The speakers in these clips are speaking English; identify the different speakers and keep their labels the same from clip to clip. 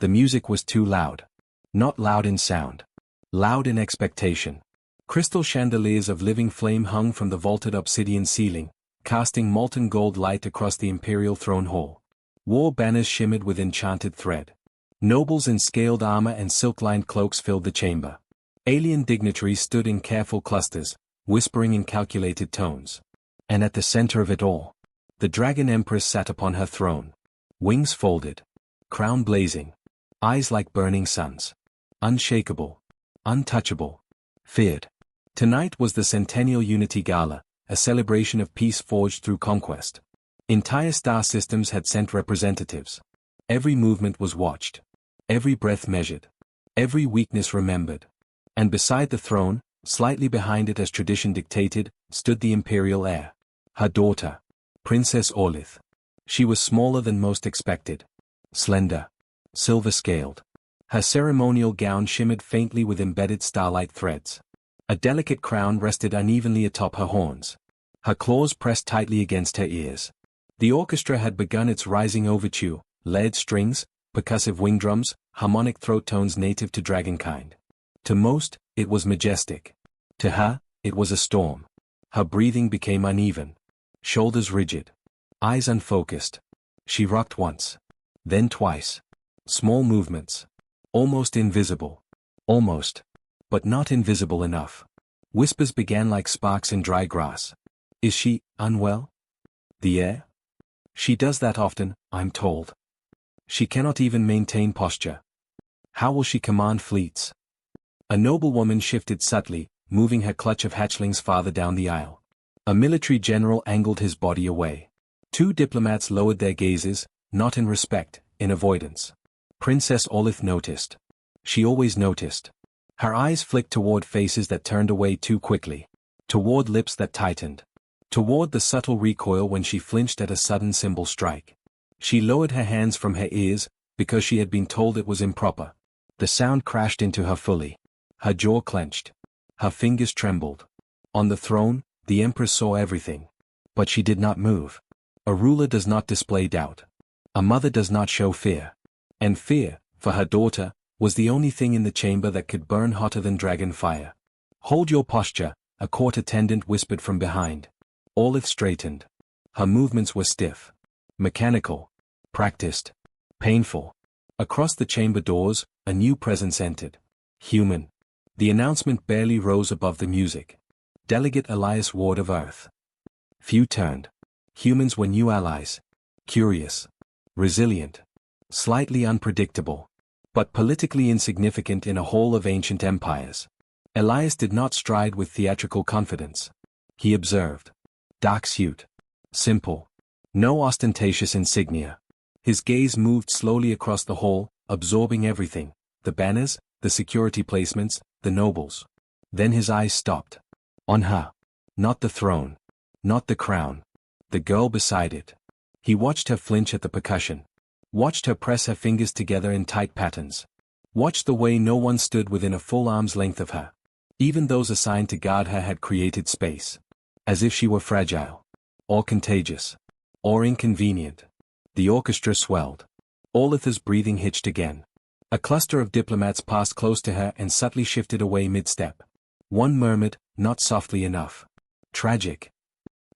Speaker 1: The music was too loud. Not loud in sound. Loud in expectation. Crystal chandeliers of living flame hung from the vaulted obsidian ceiling, casting molten gold light across the imperial throne hall. War banners shimmered with enchanted thread. Nobles in scaled armor and silk-lined cloaks filled the chamber. Alien dignitaries stood in careful clusters, whispering in calculated tones. And at the center of it all, the dragon empress sat upon her throne. Wings folded. Crown blazing. Eyes like burning suns. Unshakable. Untouchable. Feared. Tonight was the Centennial Unity Gala, a celebration of peace forged through conquest. Entire star systems had sent representatives. Every movement was watched. Every breath measured. Every weakness remembered. And beside the throne, slightly behind it as tradition dictated, stood the imperial heir. Her daughter. Princess Orlith. She was smaller than most expected. Slender. Silver-scaled. Her ceremonial gown shimmered faintly with embedded starlight threads. A delicate crown rested unevenly atop her horns. Her claws pressed tightly against her ears. The orchestra had begun its rising overture, layered strings, percussive wing drums, harmonic throat tones native to dragonkind. To most, it was majestic. To her, it was a storm. Her breathing became uneven. Shoulders rigid. Eyes unfocused. She rocked once. Then twice. Small movements. Almost invisible. Almost. But not invisible enough. Whispers began like sparks in dry grass. Is she unwell? The heir? She does that often, I'm told. She cannot even maintain posture. How will she command fleets? A noblewoman shifted subtly, moving her clutch of hatchlings farther down the aisle. A military general angled his body away. Two diplomats lowered their gazes, not in respect, in avoidance. Princess Orlith noticed. She always noticed. Her eyes flicked toward faces that turned away too quickly. Toward lips that tightened. Toward the subtle recoil when she flinched at a sudden cymbal strike. She lowered her hands from her ears, because she had been told it was improper. The sound crashed into her fully. Her jaw clenched. Her fingers trembled. On the throne, the Empress saw everything. But she did not move. A ruler does not display doubt. A mother does not show fear. And fear, for her daughter, was the only thing in the chamber that could burn hotter than dragon fire. Hold your posture, a court attendant whispered from behind. Orlith straightened. Her movements were stiff. Mechanical. Practiced. Painful. Across the chamber doors, a new presence entered. Human. The announcement barely rose above the music. Delegate Elias Ward of Earth. Few turned. Humans were new allies. Curious. Resilient. Slightly unpredictable. But politically insignificant in a hall of ancient empires. Elias did not stride with theatrical confidence. He observed. Dark suit. Simple. No ostentatious insignia. His gaze moved slowly across the hall, absorbing everything. The banners, the security placements, the nobles. Then his eyes stopped. On her. Not the throne. Not the crown. The girl beside it. He watched her flinch at the percussion. Watched her press her fingers together in tight patterns. Watched the way no one stood within a full arm's length of her. Even those assigned to guard her had created space. As if she were fragile. Or contagious. Or inconvenient. The orchestra swelled. Orlith's breathing hitched again. A cluster of diplomats passed close to her and subtly shifted away mid-step. One murmured, not softly enough. Tragic.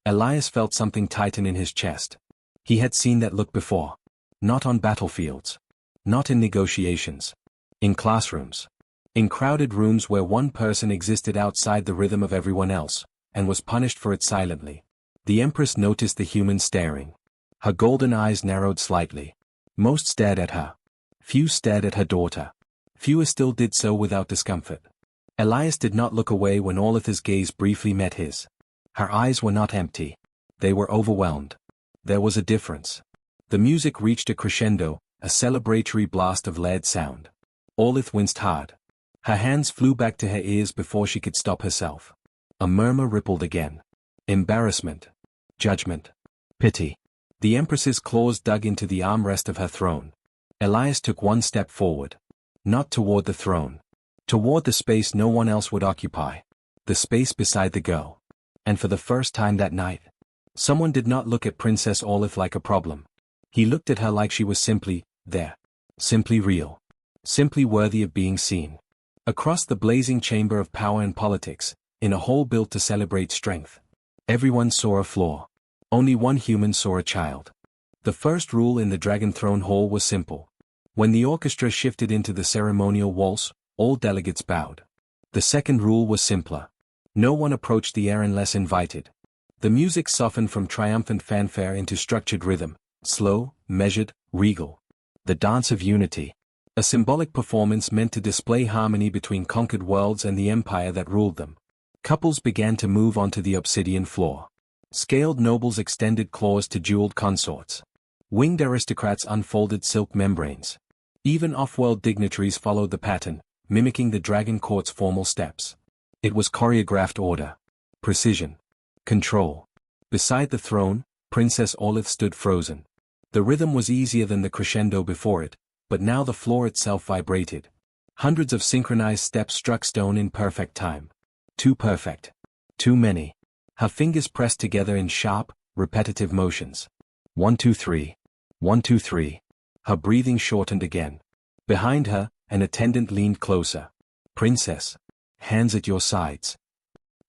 Speaker 1: Elias felt something tighten in his chest. He had seen that look before. Not on battlefields. Not in negotiations. In classrooms. In crowded rooms where one person existed outside the rhythm of everyone else, and was punished for it silently. The Empress noticed the human staring. Her golden eyes narrowed slightly. Most stared at her. Few stared at her daughter. Fewer still did so without discomfort. Elias did not look away when Orlith's gaze briefly met his. Her eyes were not empty. They were overwhelmed. There was a difference. The music reached a crescendo, a celebratory blast of lead sound. Orlith winced hard. Her hands flew back to her ears before she could stop herself. A murmur rippled again. Embarrassment. Judgment. Pity. The Empress's claws dug into the armrest of her throne. Elias took one step forward. Not toward the throne. Toward the space no one else would occupy. The space beside the girl. And for the first time that night, someone did not look at Princess Orlith like a problem. He looked at her like she was simply there. Simply real. Simply worthy of being seen. Across the blazing chamber of power and politics, in a hall built to celebrate strength, everyone saw a flaw. Only one human saw a child. The first rule in the Dragon Throne Hall was simple. When the orchestra shifted into the ceremonial waltz, all delegates bowed. The second rule was simpler. No one approached the air unless invited. The music softened from triumphant fanfare into structured rhythm, slow, measured, regal. The dance of unity. A symbolic performance meant to display harmony between conquered worlds and the empire that ruled them. Couples began to move onto the obsidian floor. Scaled nobles extended claws to jeweled consorts. Winged aristocrats unfolded silk membranes. Even off-world dignitaries followed the pattern, mimicking the dragon court's formal steps. It was choreographed order. Precision. Control. Beside the throne, Princess Olith stood frozen. The rhythm was easier than the crescendo before it, but now the floor itself vibrated. Hundreds of synchronized steps struck stone in perfect time. Too perfect. Too many. Her fingers pressed together in sharp, repetitive motions. 1 2 3. 1 2 3. Her breathing shortened again. Behind her, an attendant leaned closer. Princess. Hands at your sides.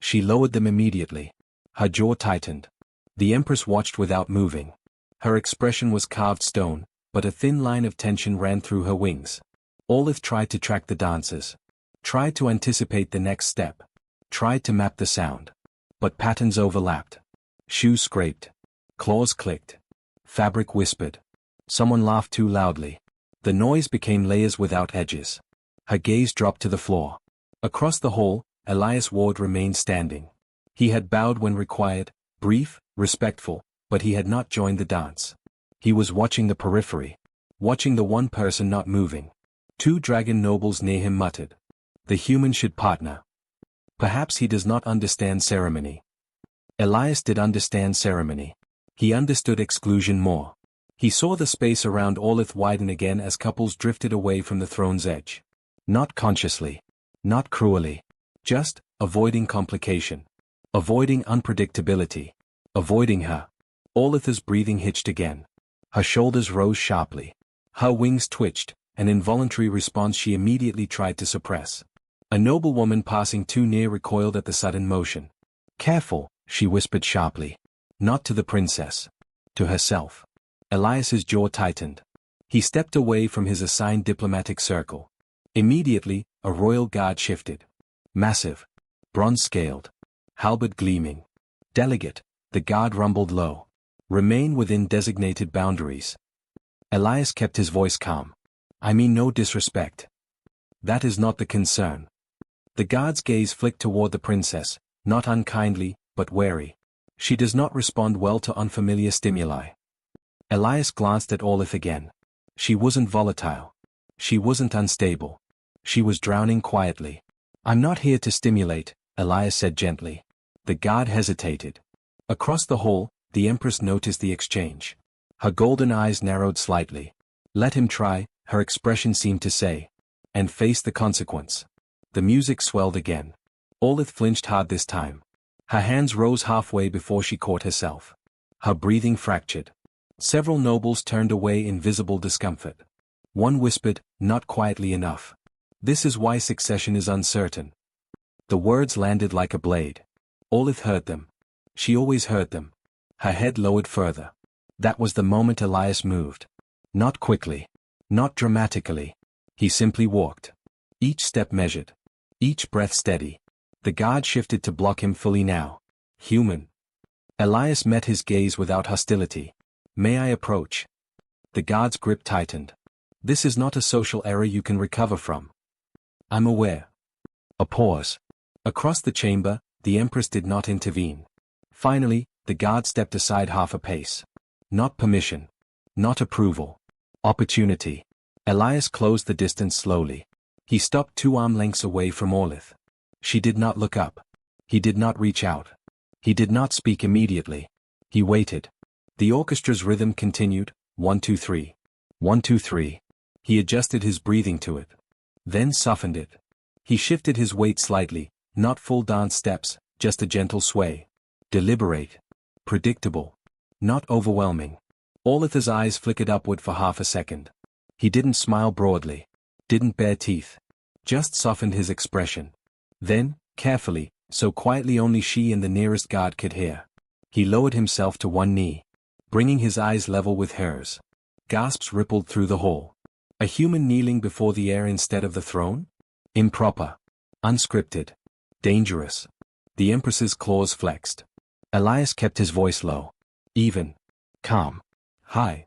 Speaker 1: She lowered them immediately. Her jaw tightened. The Empress watched without moving. Her expression was carved stone, but a thin line of tension ran through her wings. Olith tried to track the dancers. Tried to anticipate the next step. Tried to map the sound. But patterns overlapped. Shoes scraped. Claws clicked. Fabric whispered. Someone laughed too loudly. The noise became layers without edges. Her gaze dropped to the floor. Across the hall, Elias Ward remained standing. He had bowed when required, brief, respectful, but he had not joined the dance. He was watching the periphery. Watching the one person not moving. Two dragon nobles near him muttered. The human should partner. Perhaps he does not understand ceremony. Elias did understand ceremony. He understood exclusion more. He saw the space around Olith widen again as couples drifted away from the throne's edge. Not consciously. Not cruelly. Just, avoiding complication. Avoiding unpredictability. Avoiding her. Olith's breathing hitched again. Her shoulders rose sharply. Her wings twitched, an involuntary response she immediately tried to suppress. A noblewoman passing too near recoiled at the sudden motion. Careful, she whispered sharply. Not to the princess. To herself. Elias's jaw tightened. He stepped away from his assigned diplomatic circle. Immediately, a royal guard shifted. Massive. Bronze-scaled. Halberd gleaming. Delegate, the guard rumbled low. Remain within designated boundaries. Elias kept his voice calm. I mean no disrespect. That is not the concern. The guard's gaze flicked toward the princess, not unkindly, but wary. She does not respond well to unfamiliar stimuli. Elias glanced at Olith again. She wasn't volatile. She wasn't unstable. She was drowning quietly. I'm not here to stimulate, Elias said gently. The guard hesitated. Across the hall, the Empress noticed the exchange. Her golden eyes narrowed slightly. Let him try, her expression seemed to say. And face the consequence. The music swelled again. Olith flinched hard this time. Her hands rose halfway before she caught herself. Her breathing fractured. Several nobles turned away in visible discomfort. One whispered, not quietly enough. This is why succession is uncertain. The words landed like a blade. Olith heard them. She always heard them. Her head lowered further. That was the moment Elias moved. Not quickly. Not dramatically. He simply walked. Each step measured. Each breath steady. The guard shifted to block him fully now. Human. Elias met his gaze without hostility. May I approach? The guard's grip tightened. This is not a social error you can recover from. I'm aware. A pause. Across the chamber, the Empress did not intervene. Finally, the guard stepped aside half a pace. Not permission. Not approval. Opportunity. Elias closed the distance slowly. He stopped 2 arm lengths away from Olith. She did not look up. He did not reach out. He did not speak immediately. He waited. The orchestra's rhythm continued, 1 2 3. 1 2 3. He adjusted his breathing to it. Then softened it. He shifted his weight slightly, not full dance steps, just a gentle sway. Deliberate. Predictable. Not overwhelming. Olith's eyes flickered upward for half a second. He didn't smile broadly. Didn't bare teeth. Just softened his expression. Then, carefully, so quietly only she and the nearest guard could hear, he lowered himself to one knee, bringing his eyes level with hers. Gasps rippled through the hall. A human kneeling before the heir instead of the throne? Improper. Unscripted. Dangerous. The Empress's claws flexed. Elias kept his voice low. Even. Calm. Hi.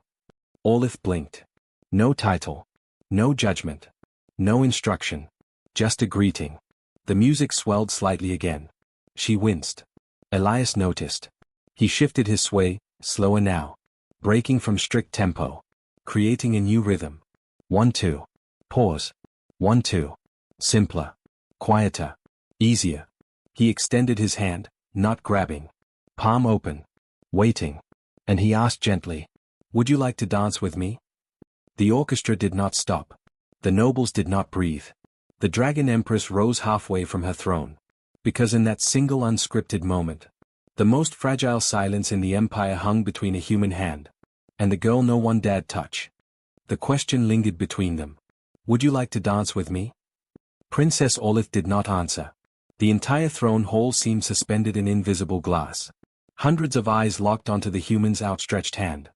Speaker 1: Olith blinked. No title. No judgment. No instruction. Just a greeting. The music swelled slightly again. She winced. Elias noticed. He shifted his sway, slower now. Breaking from strict tempo. Creating a new rhythm. 1-2. Pause. 1-2. Simpler. Quieter. Easier. He extended his hand, not grabbing. Palm open. Waiting. And he asked gently, "Would you like to dance with me?" The orchestra did not stop. The nobles did not breathe. The Dragon Empress rose halfway from her throne. Because in that single unscripted moment, the most fragile silence in the empire hung between a human hand and the girl no one dared touch. The question lingered between them. "Would you like to dance with me?" Princess Olith did not answer. The entire throne hall seemed suspended in invisible glass. Hundreds of eyes locked onto the human's outstretched hand.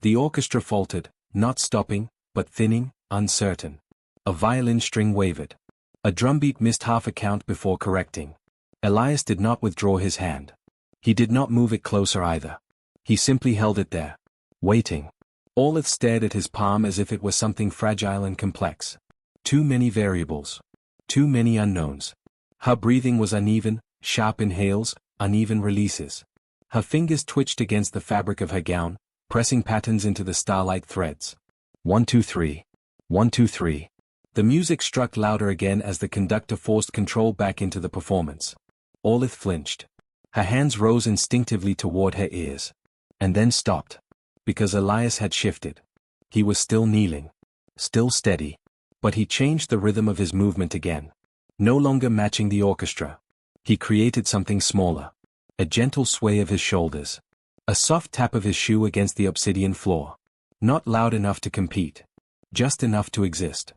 Speaker 1: The orchestra faltered, not stopping, but thinning, uncertain. A violin string wavered. A drumbeat missed half a count before correcting. Elias did not withdraw his hand. He did not move it closer either. He simply held it there. Waiting. Olith stared at his palm as if it were something fragile and complex. Too many variables. Too many unknowns. Her breathing was uneven, sharp inhales, uneven releases. Her fingers twitched against the fabric of her gown, pressing patterns into the starlight threads. 1-2-3. 1-2-3. The music struck louder again as the conductor forced control back into the performance. Olith flinched. Her hands rose instinctively toward her ears. And then stopped. Because Elias had shifted. He was still kneeling. Still steady. But he changed the rhythm of his movement again. No longer matching the orchestra. He created something smaller. A gentle sway of his shoulders. A soft tap of his shoe against the obsidian floor. Not loud enough to compete. Just enough to exist.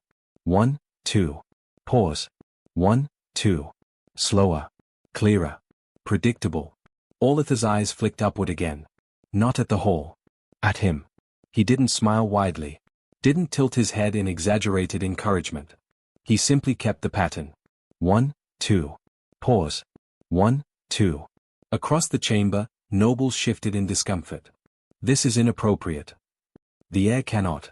Speaker 1: 1-2. Pause. 1-2. Slower. Clearer. Predictable. Olith's eyes flicked upward again. Not at the hall. At him. He didn't smile widely. Didn't tilt his head in exaggerated encouragement. He simply kept the pattern. 1-2. Pause. 1-2. Across the chamber, nobles shifted in discomfort. This is inappropriate. The heir cannot.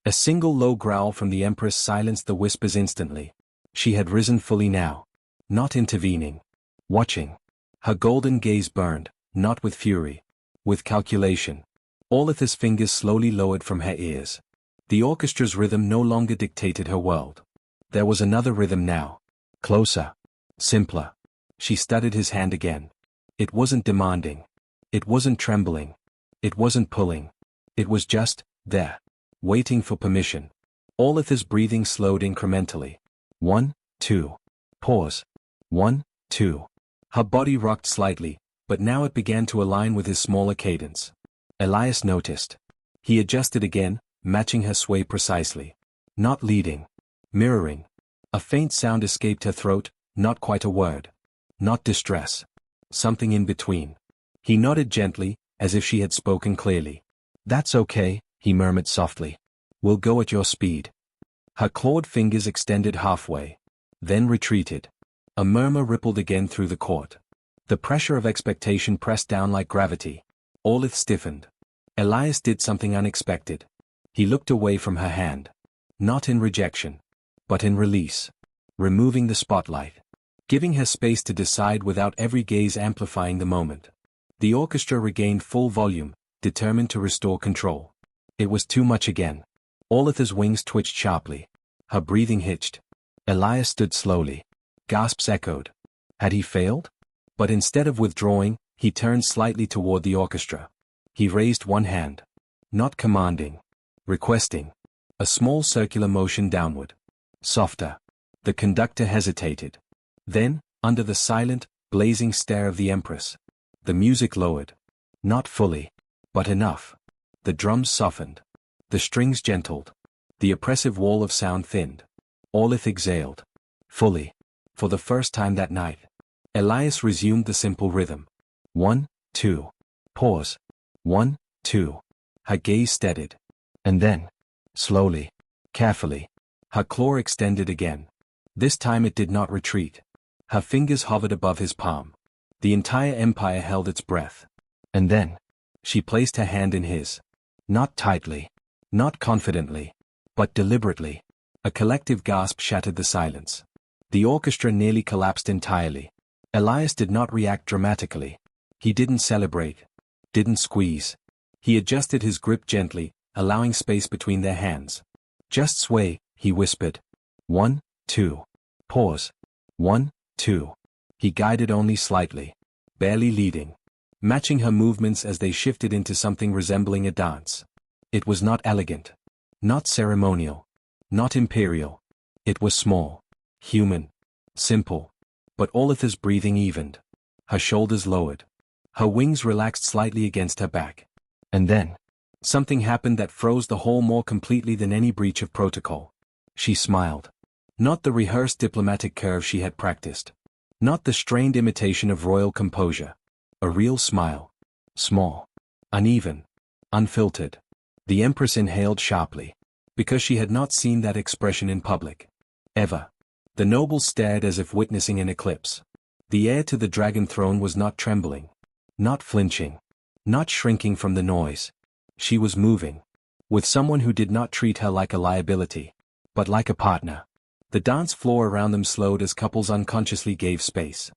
Speaker 1: A single low growl from the Empress silenced the whispers instantly. She had risen fully now. Not intervening. Watching. Her golden gaze burned, not with fury. With calculation. Olith's fingers slowly lowered from her ears. The orchestra's rhythm no longer dictated her world. There was another rhythm now. Closer. Simpler. She studied his hand again. It wasn't demanding. It wasn't trembling. It wasn't pulling. It was just, there. Waiting for permission. Olith's breathing slowed incrementally. 1-2. Pause. 1-2. Her body rocked slightly, but now it began to align with his smaller cadence. Elias noticed. He adjusted again, matching her sway precisely. Not leading. Mirroring. A faint sound escaped her throat, not quite a word. Not distress. Something in between. He nodded gently, as if she had spoken clearly. "That's okay," he murmured softly. "We'll go at your speed." Her clawed fingers extended halfway. Then retreated. A murmur rippled again through the court. The pressure of expectation pressed down like gravity. Olith stiffened. Elias did something unexpected. He looked away from her hand. Not in rejection. But in release. Removing the spotlight. Giving her space to decide without every gaze amplifying the moment. The orchestra regained full volume, determined to restore control. It was too much again. Olith's wings twitched sharply. Her breathing hitched. Elias stood slowly. Gasps echoed. Had he failed? But instead of withdrawing, he turned slightly toward the orchestra. He raised one hand. Not commanding. Requesting. A small circular motion downward. Softer. The conductor hesitated. Then, under the silent, blazing stare of the Empress, the music lowered. Not fully. But enough. The drums softened. The strings gentled. The oppressive wall of sound thinned. Orlith exhaled. Fully. For the first time that night. Elias resumed the simple rhythm. 1, 2. Pause. 1, 2. Her gaze steadied. And then, slowly, carefully, her claw extended again. This time it did not retreat. Her fingers hovered above his palm. The entire empire held its breath. And then, she placed her hand in his. Not tightly, not confidently, but deliberately. A collective gasp shattered the silence. The orchestra nearly collapsed entirely. Elias did not react dramatically. He didn't celebrate. Didn't squeeze. He adjusted his grip gently, allowing space between their hands. Just sway, he whispered. 1, 2. Pause. 1, 2. He guided only slightly. Barely leading. Matching her movements as they shifted into something resembling a dance. It was not elegant. Not ceremonial. Not imperial. It was small. Human. Simple. But Olitha's breathing evened. Her shoulders lowered. Her wings relaxed slightly against her back. And then, something happened that froze the whole more completely than any breach of protocol. She smiled. Not the rehearsed diplomatic curve she had practiced. Not the strained imitation of royal composure. A real smile. Small. Uneven. Unfiltered. The Empress inhaled sharply. Because she had not seen that expression in public. Ever. The nobles stared as if witnessing an eclipse. The heir to the dragon throne was not trembling. Not flinching. Not shrinking from the noise. She was moving. With someone who did not treat her like a liability. But like a partner. The dance floor around them slowed as couples unconsciously gave space.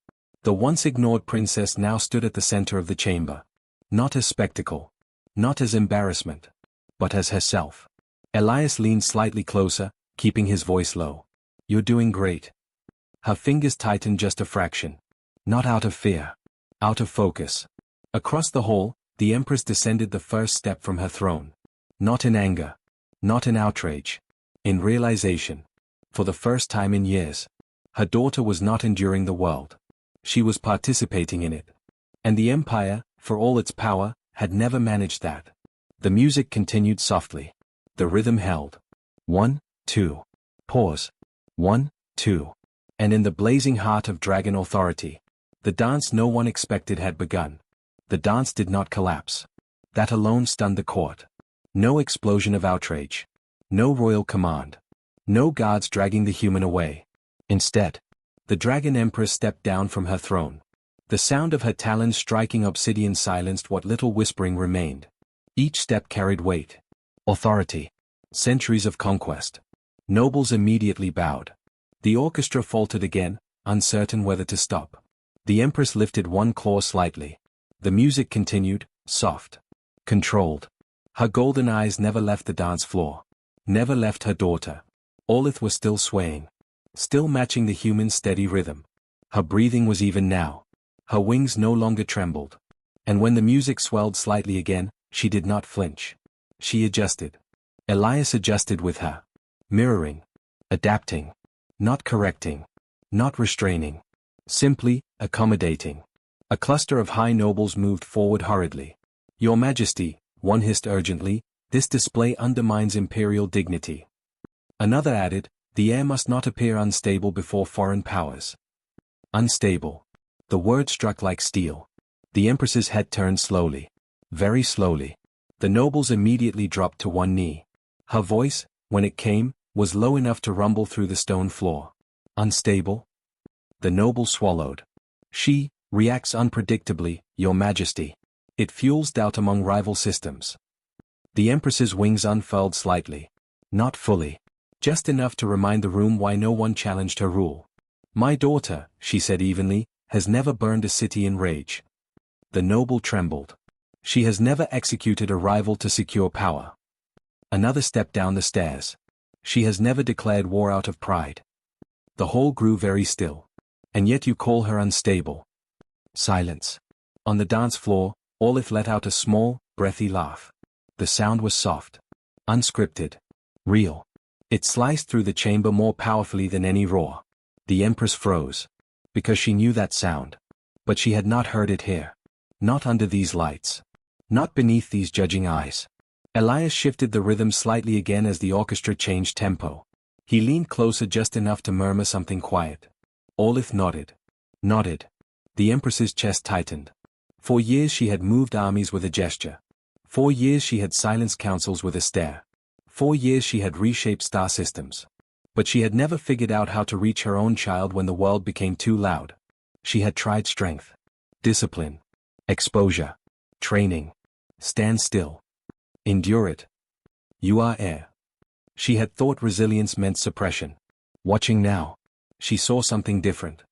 Speaker 1: The once ignored princess now stood at the center of the chamber. Not as spectacle. Not as embarrassment. But as herself. Elias leaned slightly closer, keeping his voice low. You're doing great. Her fingers tightened just a fraction. Not out of fear. Out of focus. Across the hall, the Empress descended the first step from her throne. Not in anger. Not in outrage. In realization. For the first time in years. Her daughter was not enduring the world. She was participating in it. And the Empire, for all its power, had never managed that. The music continued softly. The rhythm held. 1, 2. Pause. 1, 2. And in the blazing heart of dragon authority, the dance no one expected had begun. The dance did not collapse. That alone stunned the court. No explosion of outrage. No royal command. No guards dragging the human away. Instead, the dragon empress stepped down from her throne. The sound of her talons striking obsidian silenced what little whispering remained. Each step carried weight. Authority. Centuries of conquest. Nobles immediately bowed. The orchestra faltered again, uncertain whether to stop. The Empress lifted one claw slightly. The music continued, soft. Controlled. Her golden eyes never left the dance floor. Never left her daughter. Olith was still swaying. Still matching the human steady rhythm. Her breathing was even now. Her wings no longer trembled. And when the music swelled slightly again, she did not flinch. She adjusted. Elias adjusted with her. Mirroring. Adapting. Not correcting. Not restraining. Simply, accommodating. A cluster of high nobles moved forward hurriedly. Your Majesty, one hissed urgently, this display undermines imperial dignity. Another added, the heir must not appear unstable before foreign powers. Unstable. The word struck like steel. The Empress's head turned slowly. Very slowly. The nobles immediately dropped to one knee. Her voice, when it came, was low enough to rumble through the stone floor. Unstable? The noble swallowed. She reacts unpredictably, Your Majesty. It fuels doubt among rival systems. The Empress's wings unfurled slightly. Not fully. Just enough to remind the room why no one challenged her rule. My daughter, she said evenly, has never burned a city in rage. The noble trembled. She has never executed a rival to secure power. Another step down the stairs. She has never declared war out of pride. The hall grew very still. And yet you call her unstable. Silence. On the dance floor, Olith let out a small, breathy laugh. The sound was soft. Unscripted. Real. It sliced through the chamber more powerfully than any roar. The Empress froze. Because she knew that sound. But she had not heard it here. Not under these lights. Not beneath these judging eyes. Elias shifted the rhythm slightly again as the orchestra changed tempo. He leaned closer just enough to murmur something quiet. Olith nodded. Nodded. The Empress's chest tightened. For years she had moved armies with a gesture. 4 years she had silenced councils with a stare. 4 years she had reshaped star systems. But she had never figured out how to reach her own child when the world became too loud. She had tried strength, discipline, exposure, training. Stand still. Endure it. You are air. She had thought resilience meant suppression. Watching now, she saw something different.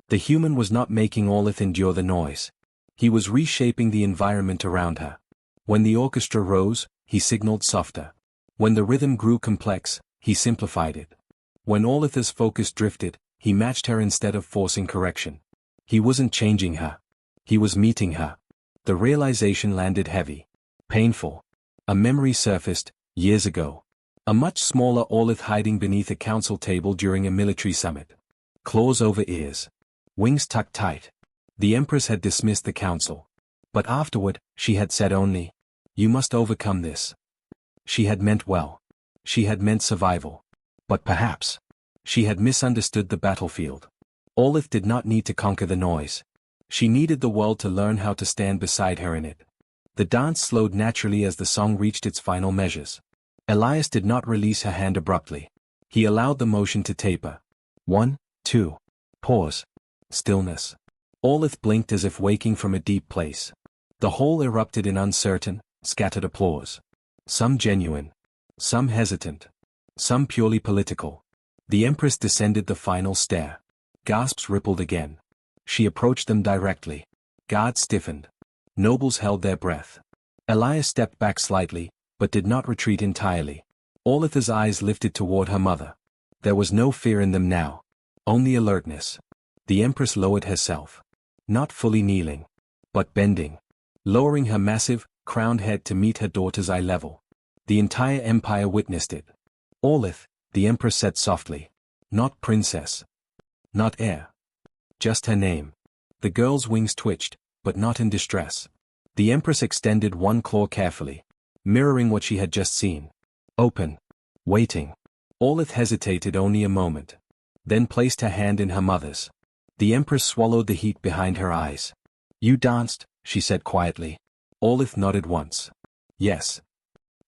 Speaker 1: The human was not making Olith endure the noise. He was reshaping the environment around her. When the orchestra rose, he signaled softer. When the rhythm grew complex, he simplified it. When Olith's focus drifted, he matched her instead of forcing correction. He wasn't changing her. He was meeting her. The realization landed heavy. Painful. A memory surfaced, years ago. A much smaller Olith hiding beneath a council table during a military summit. Claws over ears. Wings tucked tight. The Empress had dismissed the council. But afterward, she had said only, "You must overcome this." She had meant well. She had meant survival. But perhaps, she had misunderstood the battlefield. Olith did not need to conquer the noise. She needed the world to learn how to stand beside her in it. The dance slowed naturally as the song reached its final measures. Elias did not release her hand abruptly. He allowed the motion to taper. 1, 2. Pause. Stillness. Olith blinked as if waking from a deep place. The hall erupted in uncertain, scattered applause. Some genuine. Some hesitant. Some purely political. The Empress descended the final stair. Gasps rippled again. She approached them directly. Guards stiffened. Nobles held their breath. Elias stepped back slightly, but did not retreat entirely. Olith's eyes lifted toward her mother. There was no fear in them now. Only alertness. The Empress lowered herself. Not fully kneeling. But bending. Lowering her massive, crowned head to meet her daughter's eye level. The entire empire witnessed it. Olith, the Empress said softly. Not princess. Not heir. Just her name. The girl's wings twitched, but not in distress. The Empress extended one claw carefully, mirroring what she had just seen. Open. Waiting. Olith hesitated only a moment. Then placed her hand in her mother's. The Empress swallowed the heat behind her eyes. You danced, she said quietly. Olith nodded once. Yes.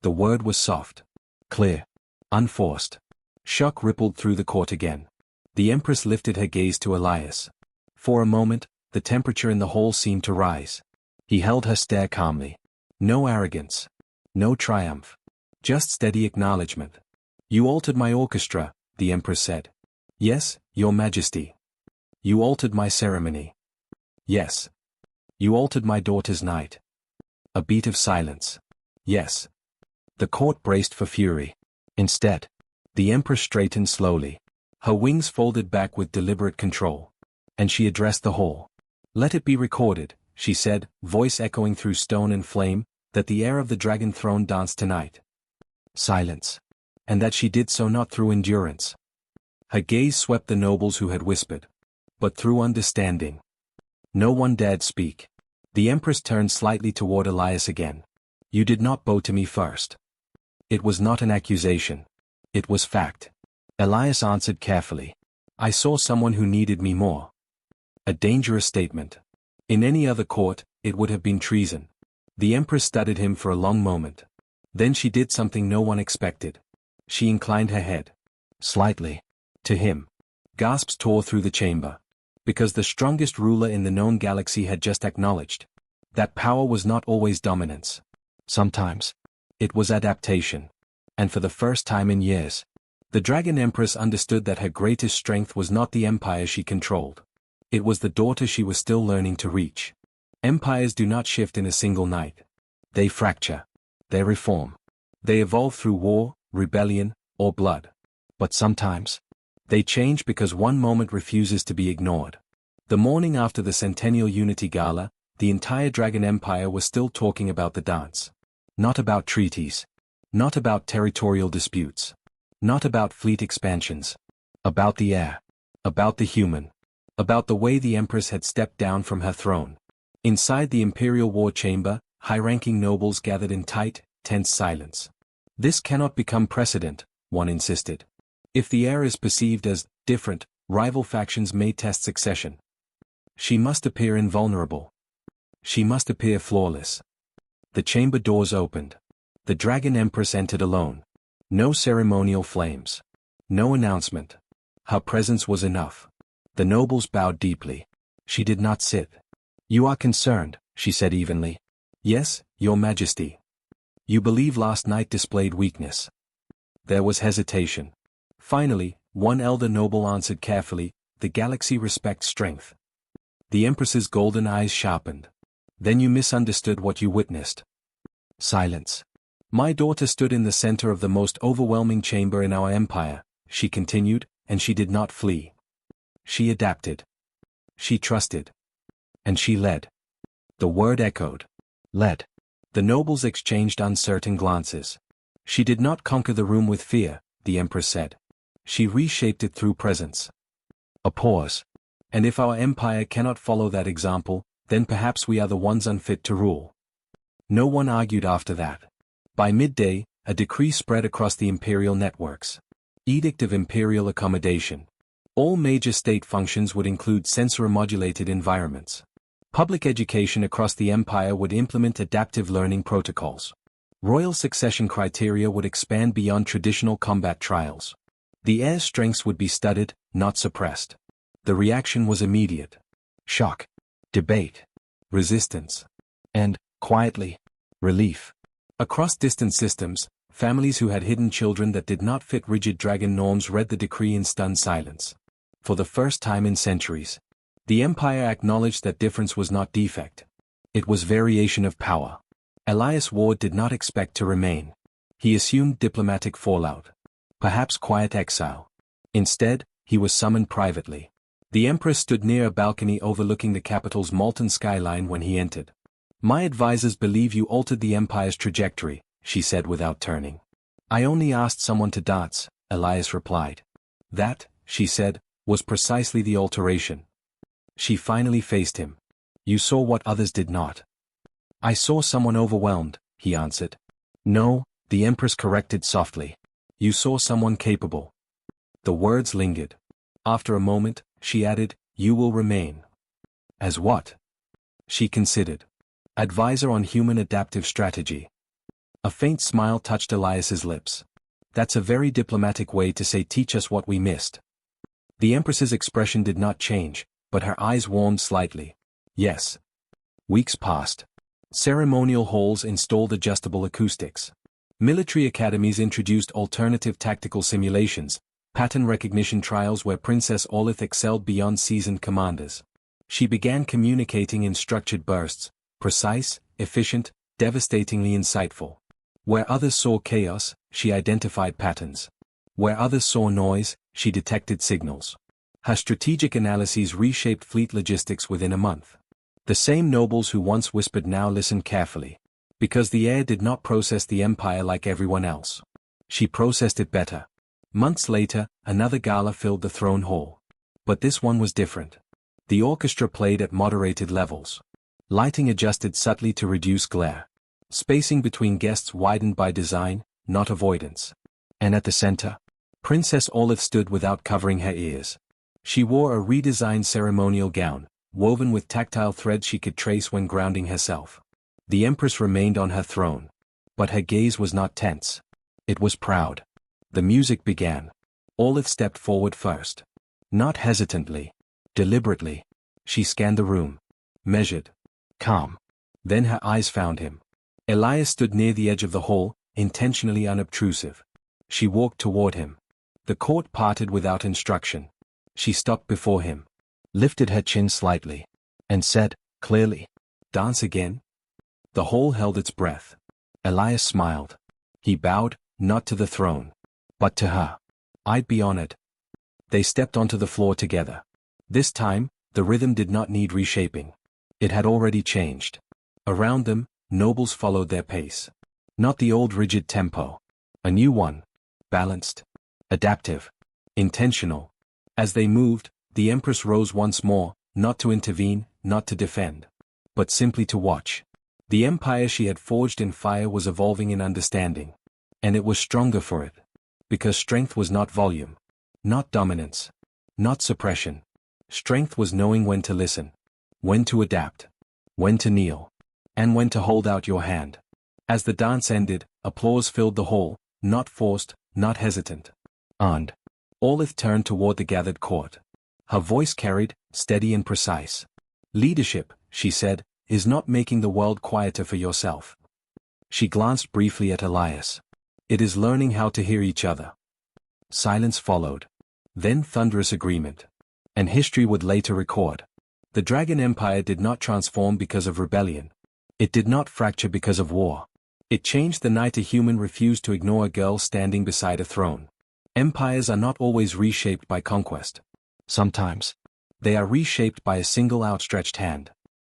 Speaker 1: The word was soft. Clear. Unforced. Shock rippled through the court again. The Empress lifted her gaze to Elias. For a moment, the temperature in the hall seemed to rise. He held her stare calmly. No arrogance. No triumph. Just steady acknowledgement. You altered my orchestra, the Empress said. Yes, Your Majesty. You altered my ceremony. Yes. You altered my daughter's night. A beat of silence. Yes. The court braced for fury. Instead, the Empress straightened slowly. Her wings folded back with deliberate control. And she addressed the hall. Let it be recorded, she said, voice echoing through stone and flame, that the heir of the dragon throne danced tonight. Silence. And that she did so not through endurance. Her gaze swept the nobles who had whispered. But through understanding. No one dared speak. The Empress turned slightly toward Elias again. You did not bow to me first. It was not an accusation. It was fact. Elias answered carefully. I saw someone who needed me more. A dangerous statement. In any other court, it would have been treason. The Empress studied him for a long moment. Then she did something no one expected. She inclined her head. Slightly. To him. Gasps tore through the chamber. Because the strongest ruler in the known galaxy had just acknowledged. That power was not always dominance. Sometimes. It was adaptation. And for the first time in years, the Dragon Empress understood that her greatest strength was not the empire she controlled. It was the daughter she was still learning to reach. Empires do not shift in a single night. They fracture. They reform. They evolve through war, rebellion, or blood. But sometimes, they change because one moment refuses to be ignored. The morning after the Centennial Unity Gala, the entire Dragon Empire was still talking about the dance. Not about treaties. Not about territorial disputes. Not about fleet expansions. About the heir. About the human. About the way the Empress had stepped down from her throne. Inside the Imperial War Chamber, high-ranking nobles gathered in tight, tense silence. This cannot become precedent, one insisted. If the heir is perceived as different, rival factions may test succession. She must appear invulnerable. She must appear flawless. The chamber doors opened. The dragon empress entered alone. No ceremonial flames. No announcement. Her presence was enough. The nobles bowed deeply. She did not sit. "You are concerned," she said evenly. "Yes, your majesty." "You believe last night displayed weakness." There was hesitation. Finally, one elder noble answered carefully, "The galaxy respects strength." The empress's golden eyes sharpened. "Then you misunderstood what you witnessed." Silence. "My daughter stood in the center of the most overwhelming chamber in our empire," she continued, "and she did not flee. She adapted. She trusted. And she led." The word echoed. Led. The nobles exchanged uncertain glances. "She did not conquer the room with fear," the empress said. "She reshaped it through presence." A pause. "And if our empire cannot follow that example, then perhaps we are the ones unfit to rule." No one argued after that. By midday, a decree spread across the imperial networks. Edict of Imperial Accommodation. All major state functions would include sensor-modulated environments. Public education across the empire would implement adaptive learning protocols. Royal succession criteria would expand beyond traditional combat trials. The heir's strengths would be studied, not suppressed. The reaction was immediate. Shock. Debate. Resistance. And, quietly, relief. Across distant systems, families who had hidden children that did not fit rigid dragon norms read the decree in stunned silence. For the first time in centuries, the empire acknowledged that difference was not defect. It was variation of power. Elias Ward did not expect to remain. He assumed diplomatic fallout. Perhaps quiet exile. Instead, he was summoned privately. The Empress stood near a balcony overlooking the capital's molten skyline when he entered. "My advisors believe you altered the empire's trajectory," she said without turning. "I only asked someone to dance," Elias replied. "That," she said, "was precisely the alteration." She finally faced him. "You saw what others did not." "I saw someone overwhelmed," he answered. "No," the Empress corrected softly. "You saw someone capable." The words lingered. After a moment, she added, "You will remain." "As what?" She considered. "Advisor on human adaptive strategy." A faint smile touched Elias's lips. "That's a very diplomatic way to say teach us what we missed." The Empress's expression did not change, but her eyes warmed slightly. "Yes." Weeks passed. Ceremonial halls installed adjustable acoustics. Military academies introduced alternative tactical simulations, pattern recognition trials where Princess Olith excelled beyond seasoned commanders. She began communicating in structured bursts, precise, efficient, devastatingly insightful. Where others saw chaos, she identified patterns. Where others saw noise, she detected signals. Her strategic analyses reshaped fleet logistics within a month. The same nobles who once whispered now listened carefully. Because the heir did not process the empire like everyone else. She processed it better. Months later, another gala filled the throne hall. But this one was different. The orchestra played at moderated levels. Lighting adjusted subtly to reduce glare. Spacing between guests widened by design, not avoidance. And at the center, Princess Olith stood without covering her ears. She wore a redesigned ceremonial gown, woven with tactile threads she could trace when grounding herself. The Empress remained on her throne. But her gaze was not tense. It was proud. The music began. Olith stepped forward first. Not hesitantly. Deliberately. She scanned the room. Measured. Calm. Then her eyes found him. Elias stood near the edge of the hall, intentionally unobtrusive. She walked toward him. The court parted without instruction. She stopped before him. Lifted her chin slightly. And said, clearly, "Dance again?" The hall held its breath. Elias smiled. He bowed, not to the throne, but to her. "I'd be honored." They stepped onto the floor together. This time, the rhythm did not need reshaping. It had already changed. Around them, nobles followed their pace. Not the old rigid tempo. A new one. Balanced. Adaptive. Intentional. As they moved, the Empress rose once more, not to intervene, not to defend. But simply to watch. The empire she had forged in fire was evolving in understanding. And it was stronger for it. Because strength was not volume. Not dominance. Not suppression. Strength was knowing when to listen. When to adapt. When to kneel. And when to hold out your hand. As the dance ended, applause filled the hall, not forced, not hesitant. And Olith turned toward the gathered court. Her voice carried, steady and precise. Leadership, she said, is not making the world quieter for yourself. She glanced briefly at Elias. It is learning how to hear each other. Silence followed. Then thunderous agreement. And history would later record. The Dragon Empire did not transform because of rebellion. It did not fracture because of war. It changed the night a human refused to ignore a girl standing beside a throne. Empires are not always reshaped by conquest. Sometimes, they are reshaped by a single outstretched hand.